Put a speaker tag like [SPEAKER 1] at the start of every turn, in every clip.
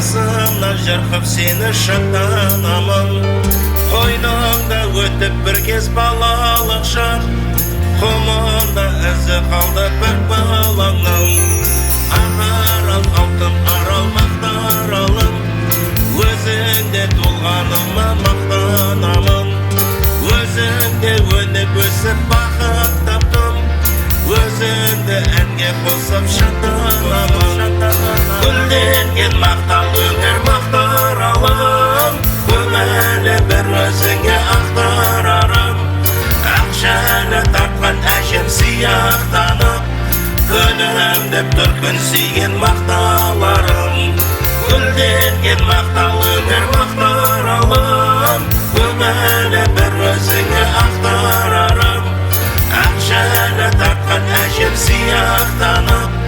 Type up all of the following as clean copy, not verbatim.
[SPEAKER 1] қасымнан жарқып сені шаттанамын. Қойныңда өтіп бір кез балалық шақ, құмында ізі қалды бір балаңның. Ақ-арал алтын арал мақтаралым, өзіңде туғаныма мақтанамын. Өзіңде өніп өсіп бақыт таптым, өзіңді әнге қосып шаттанамын. Гүлденген мақтал өңір мақтаралым, көңілі бір өзіңе ақтарарым. Ақшаны тартқан әжем сияқтанып, күнімдеп түркін сүйген мақталарым. Гүлденген мақтал өңір мақтаралым, көңілі бір өзіңе ақтарарым. Ақшаны тартқан әжем сияқтанып,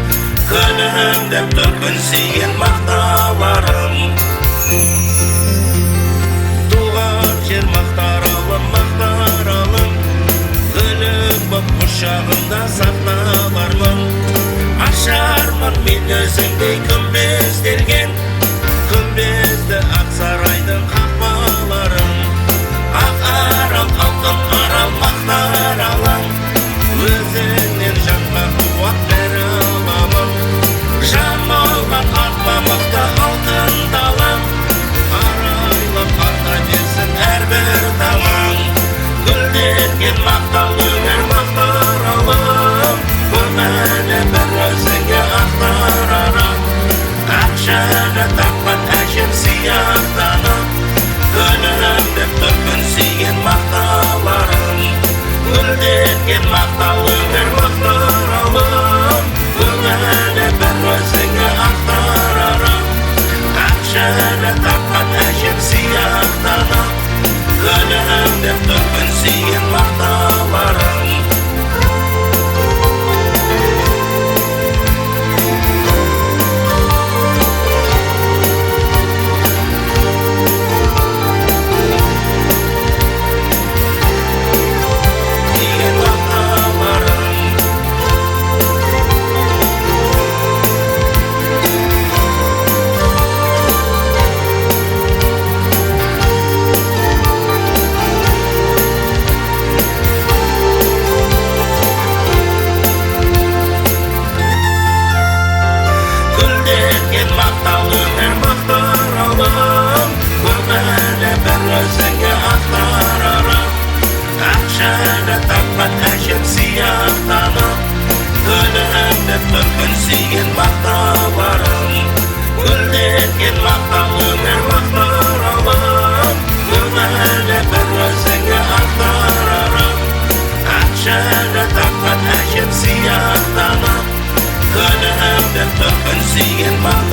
[SPEAKER 1] күнімдеп түркін сүйген мақталарым. Туған жер мақтаралым, мақтаралым, гүлің боп құшағымда сақталармын. Ашармын мен өзіңдей күмбезделген, күмбезді Ақсарайдың қақпаларын. Ақ-арал алтын арал мақтаралым, өзіңнен жанға қуат бере аламын. Жамалған ақ мамықта алтын далам, арайлап арта берсін әрбір таңың. Гүлденген мақтал өңір мақтаралым, көңілі бір өзіңе ақтарарым. Ақшаны тапқан әжем сияқтанып, күнімдеп түркін сүйген мақталарым. Гүлденген мақтал өңір мақтаралым, көңілі бір өзіңе ақтарарым. Ақшаны тапқан әжем сияқтанып, күнімдеп түркін сүйген мақталарым. Ақшаны тапқан әжем сияқтанып, күнімдеп түркін сүйген мақталарым. Гүлденген мақтал өмір мақтаралым, көңілі бір өзіңе ақтарарым. Ақшаны тапқан әжем сияқтанып, күнімдеп түркін сүйген мақталарым.